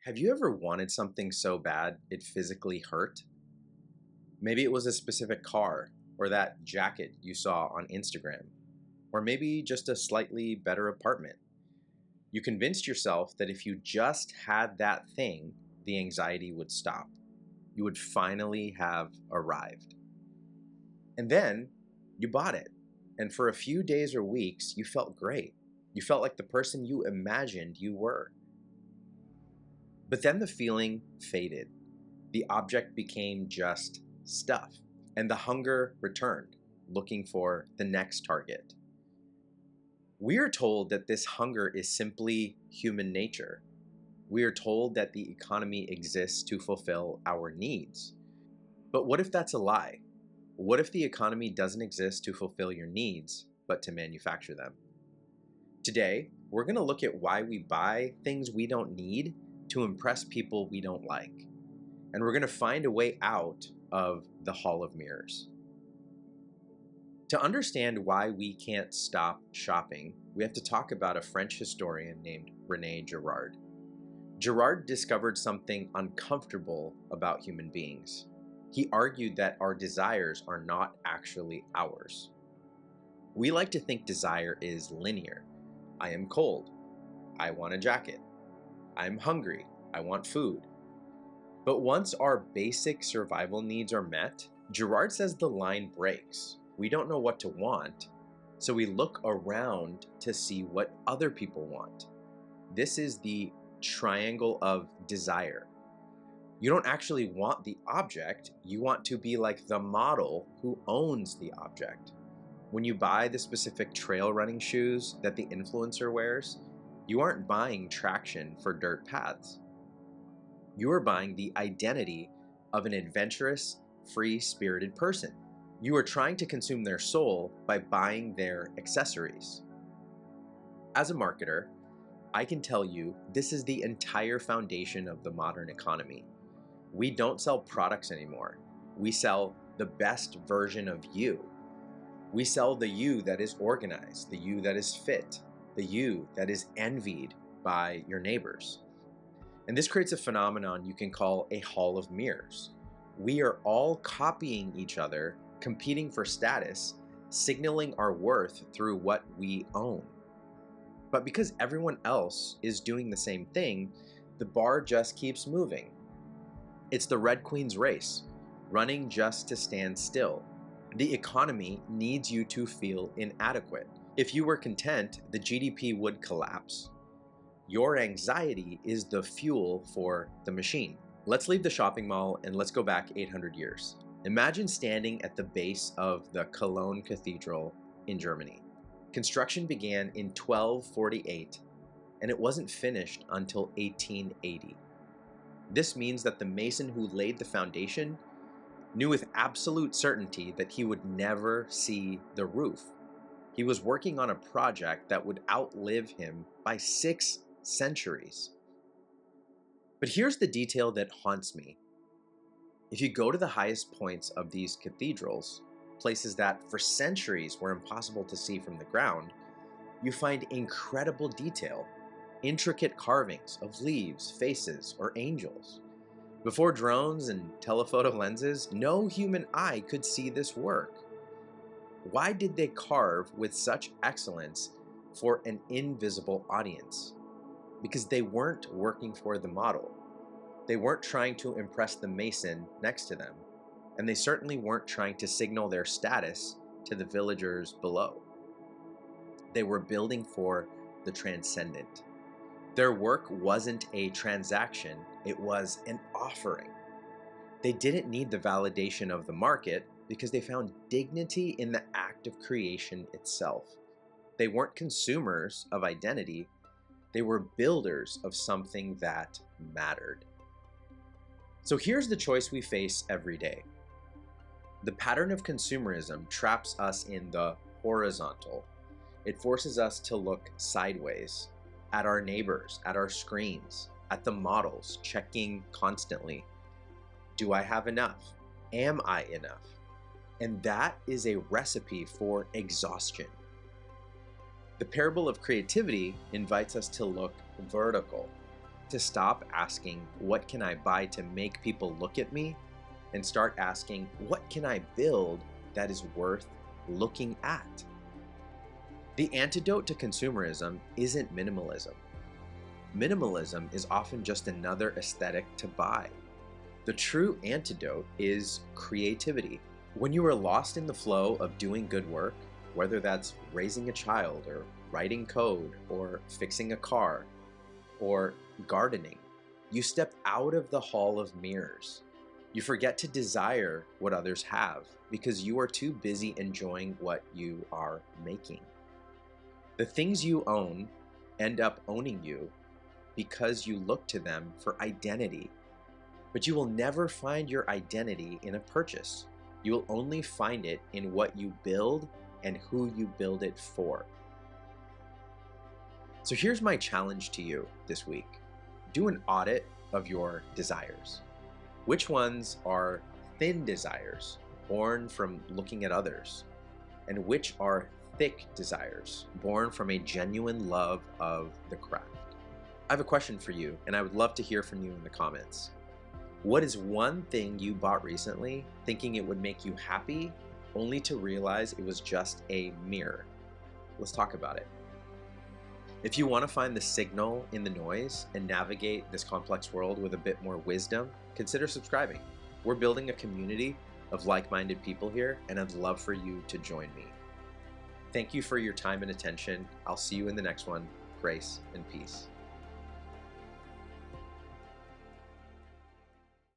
Have you ever wanted something so bad it physically hurt? Maybe it was a specific car or that jacket you saw on Instagram, or maybe just a slightly better apartment. You convinced yourself that if you just had that thing, the anxiety would stop. You would finally have arrived. And then you bought it. And for a few days or weeks, you felt great. You felt like the person you imagined you were. But then the feeling faded. The object became just stuff, and the hunger returned, looking for the next target. We are told that this hunger is simply human nature. We are told that the economy exists to fulfill our needs. But what if that's a lie? What if the economy doesn't exist to fulfill your needs, but to manufacture them? Today, we're going to look at why we buy things we don't need to impress people we don't like. And we're going to find a way out of the Hall of Mirrors. To understand why we can't stop shopping, we have to talk about a French historian named René Girard. Girard discovered something uncomfortable about human beings. He argued that our desires are not actually ours. We like to think desire is linear. I am cold. I want a jacket. I'm hungry. I want food. But once our basic survival needs are met, Girard says the line breaks. We don't know what to want, so we look around to see what other people want. This is the triangle of desire. You don't actually want the object, you want to be like the model who owns the object. When you buy the specific trail running shoes that the influencer wears, you aren't buying traction for dirt paths. You are buying the identity of an adventurous, free-spirited person. You are trying to consume their soul by buying their accessories. As a marketer, I can tell you this is the entire foundation of the modern economy. We don't sell products anymore. We sell the best version of you. We sell the you that is organized, the you that is fit, the you that is envied by your neighbors. And this creates a phenomenon you can call a hall of mirrors. We are all copying each other, competing for status, signaling our worth through what we own. But because everyone else is doing the same thing, the bar just keeps moving. It's the Red Queen's race, running just to stand still. The economy needs you to feel inadequate. If you were content, the GDP would collapse. Your anxiety is the fuel for the machine. Let's leave the shopping mall and let's go back 800 years. Imagine standing at the base of the Cologne Cathedral in Germany. Construction began in 1248, and it wasn't finished until 1880. This means that the mason who laid the foundation knew with absolute certainty that he would never see the roof. He was working on a project that would outlive him by 6 centuries. But here's the detail that haunts me. If you go to the highest points of these cathedrals, places that for centuries were impossible to see from the ground, you find incredible detail, intricate carvings of leaves, faces, or angels. Before drones and telephoto lenses, no human eye could see this work. Why did they carve with such excellence for an invisible audience? Because they weren't working for the model. They weren't trying to impress the mason next to them, and they certainly weren't trying to signal their status to the villagers below. They were building for the Transcendent. Their work wasn't a transaction, it was an offering. They didn't need the validation of the market because they found dignity in the act of creation itself. They weren't consumers of identity, they were builders of something that mattered. So here's the choice we face every day. The pattern of consumerism traps us in the horizontal. It forces us to look sideways at our neighbors, at our screens, at the models, checking constantly. Do I have enough? Am I enough? And that is a recipe for exhaustion. The parable of creativity invites us to look vertical. to stop asking, what can I buy to make people look at me? And start asking, what can I build that is worth looking at? The antidote to consumerism isn't minimalism. Minimalism is often just another aesthetic to buy. The true antidote is creativity. When you are lost in the flow of doing good work, whether that's raising a child or writing code or fixing a car or gardening, you step out of the hall of mirrors. You forget to desire what others have because you are too busy enjoying what you are making. The things you own end up owning you because you look to them for identity. But you will never find your identity in a purchase. You will only find it in what you build and who you build it for. So here's my challenge to you this week. Do an audit of your desires. Which ones are thin desires, born from looking at others? And which are thick desires, born from a genuine love of the craft? I have a question for you, and I would love to hear from you in the comments. What is one thing you bought recently thinking it would make you happy, only to realize it was just a mirror? Let's talk about it. If you want to find the signal in the noise and navigate this complex world with a bit more wisdom, consider subscribing. We're building a community of like-minded people here, and I'd love for you to join me. Thank you for your time and attention. I'll see you in the next one. Grace and peace.